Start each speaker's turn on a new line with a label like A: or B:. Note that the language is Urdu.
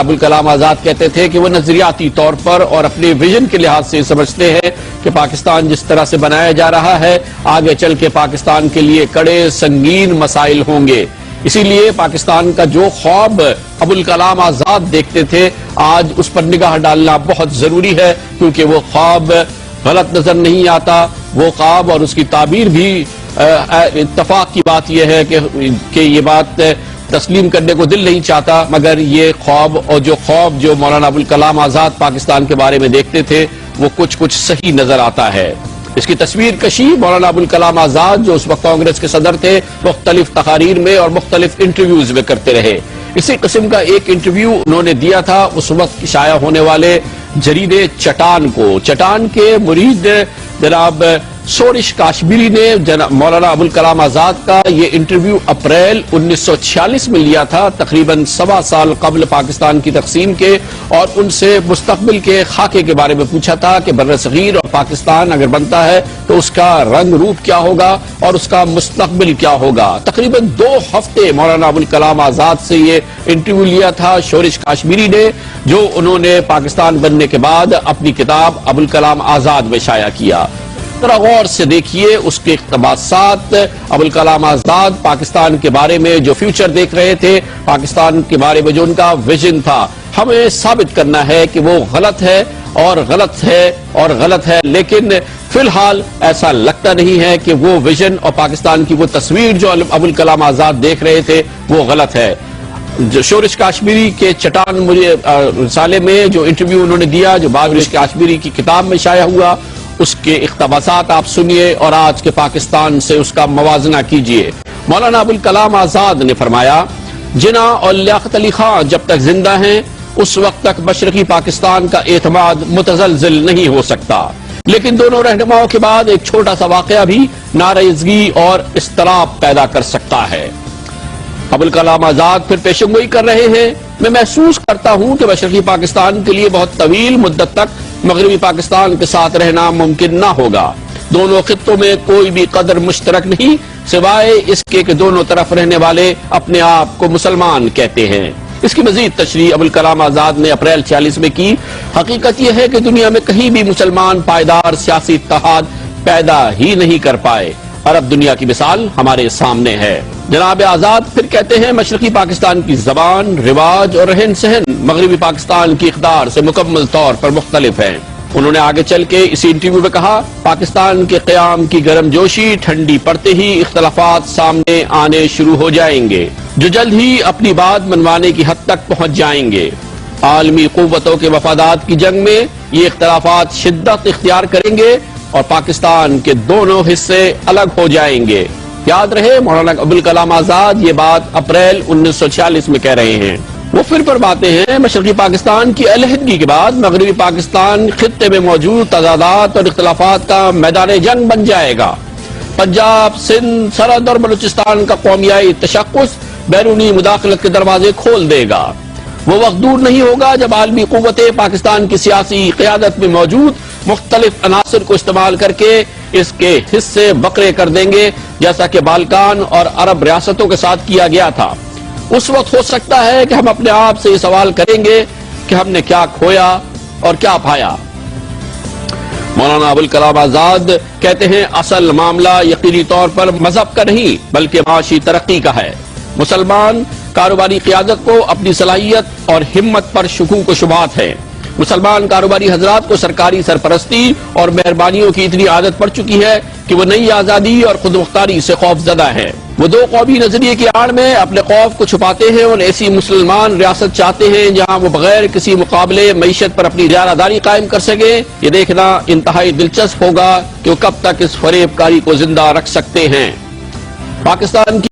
A: ابوالکلام آزاد کہتے تھے کہ وہ نظریاتی طور پر اور اپنے ویژن کے لحاظ سے سمجھتے ہیں کہ پاکستان جس طرح سے بنایا جا رہا ہے آگے چل کے پاکستان کے لیے کڑے سنگین مسائل ہوں گے. اسی لیے پاکستان کا جو خواب ابوالکلام آزاد دیکھتے تھے آج اس پر نگاہ ڈالنا بہت ضروری ہے، کیونکہ وہ خواب غلط نظر نہیں آتا. وہ خواب اور اس کی تعبیر بھی اتفاق کی بات یہ ہے کہ یہ بات تسلیم کرنے کو دل نہیں چاہتا، مگر یہ خواب اور جو خواب جو مولانا ابوالکلام آزاد پاکستان کے بارے میں دیکھتے تھے وہ کچھ صحیح نظر آتا ہے. اس کی تصویر کشی مولانا ابوالکلام آزاد جو اس وقت کانگریس کے صدر تھے مختلف تقاریر میں اور مختلف انٹرویوز میں کرتے رہے. اسی قسم کا ایک انٹرویو انہوں نے دیا تھا اس وقت شائع ہونے والے جریدے چٹان کو. چٹان کے مرید جناب سورش کاشمیری نے مولانا ابوالکلام آزاد کا یہ انٹرویو اپریل 1946 میں لیا تھا، تقریباً 1.25 سال قبل پاکستان کی تقسیم کے، اور ان سے مستقبل کے خاکے کے بارے میں پوچھا تھا کہ بر صغیر اور پاکستان اگر بنتا ہے تو اس کا رنگ روپ کیا ہوگا اور اس کا مستقبل کیا ہوگا. تقریباً 2 ہفتے مولانا ابوالکلام آزاد سے یہ انٹرویو لیا تھا سورش کاشمیری نے، جو انہوں نے پاکستان بننے کے بعد اپنی کتاب ابوالکلام آزاد میں شائع کیا. ذرا غور سے دیکھیے اس کے اقتباسات. ابوالکلام آزاد پاکستان کے بارے میں جو فیوچر دیکھ رہے تھے، پاکستان کے بارے میں جو ان کا ویژن تھا، ہمیں ثابت کرنا ہے کہ وہ غلط ہے اور غلط ہے اور غلط ہے، لیکن فی الحال ایسا لگتا نہیں ہے کہ وہ ویژن اور پاکستان کی وہ تصویر جو ابوالکلام آزاد دیکھ رہے تھے وہ غلط ہے. سورش کاشمیری کے چٹان رسالے میں جو انٹرویو انہوں نے دیا جو بعد سورش کاشمیری کی کتاب میں شائع ہوا، اس کے اقتباسات آپ سنیے اور آج کے پاکستان سے اس کا موازنہ کیجئے. مولانا ابوالکلام آزاد نے فرمایا، جناح اور لیاقت علی خان جب تک زندہ ہیں اس وقت تک مشرقی پاکستان کا اعتماد متزلزل نہیں ہو سکتا، لیکن دونوں رہنماؤں کے بعد ایک چھوٹا سا واقعہ بھی ناراضگی اور اضطراب پیدا کر سکتا ہے. ابوالکلام آزاد پھر پیشنگوئی کر رہے ہیں، میں محسوس کرتا ہوں کہ مشرقی پاکستان کے لیے بہت طویل مدت تک مغربی پاکستان کے ساتھ رہنا ممکن نہ ہوگا. دونوں خطوں میں کوئی بھی قدر مشترک نہیں سوائے اس کے کہ دونوں طرف رہنے والے اپنے آپ کو مسلمان کہتے ہیں. اس کی مزید تشریح ابوالکلام آزاد نے اپریل 46 میں کی. حقیقت یہ ہے کہ دنیا میں کہیں بھی مسلمان پائیدار سیاسی اتحاد پیدا ہی نہیں کر پائے. عرب دنیا کی مثال ہمارے سامنے ہے. جناب آزاد پھر کہتے ہیں، مشرقی پاکستان کی زبان، رواج اور رہن سہن مغربی پاکستان کی اقدار سے مکمل طور پر مختلف ہیں. انہوں نے آگے چل کے اسی انٹرویو میں کہا، پاکستان کے قیام کی گرم جوشی ٹھنڈی پڑتے ہی اختلافات سامنے آنے شروع ہو جائیں گے جو جلد ہی اپنی بات منوانے کی حد تک پہنچ جائیں گے. عالمی قوتوں کے مفادات کی جنگ میں یہ اختلافات شدت اختیار کریں گے اور پاکستان کے دونوں حصے الگ ہو جائیں گے. یاد رہے مولانا ابوالکلام آزاد یہ بات اپریل 1946 میں کہہ رہے ہیں. وہ پھر فرماتے ہیں، مشرقی پاکستان کی علیحدگی کے بعد مغربی پاکستان خطے میں موجود تضادات اور اختلافات کا میدان جنگ بن جائے گا. پنجاب، سندھ، سرحد اور بلوچستان کا قومیائی تشخص بیرونی مداخلت کے دروازے کھول دے گا. وہ وقت دور نہیں ہوگا جب عالمی قوتیں پاکستان کی سیاسی قیادت میں موجود مختلف عناصر کو استعمال کر کے اس کے حصے بکرے کر دیں گے، جیسا کہ بالکان اور عرب ریاستوں کے ساتھ کیا گیا تھا. اس وقت ہو سکتا ہے کہ ہم اپنے آپ سے یہ سوال کریں گے کہ ہم نے کیا کھویا اور کیا پایا. مولانا ابوالکلام آزاد کہتے ہیں، اصل معاملہ یقینی طور پر مذہب کا نہیں بلکہ معاشی ترقی کا ہے. مسلمان کاروباری قیادت کو اپنی صلاحیت اور ہمت پر شکوک و شبہات ہے. مسلمان کاروباری حضرات کو سرکاری سرپرستی اور مہربانیوں کی اتنی عادت پڑ چکی ہے کہ وہ نئی آزادی اور خود مختاری سے خوف زدہ ہے. وہ دو قومی نظریے کی آڑ میں اپنے خوف کو چھپاتے ہیں اور ایسی مسلمان ریاست چاہتے ہیں جہاں وہ بغیر کسی مقابلے معیشت پر اپنی اقتدار قائم کر سکے. یہ دیکھنا انتہائی دلچسپ ہوگا کہ وہ کب تک اس فریب کاری کو زندہ رکھ سکتے ہیں. پاکستان کی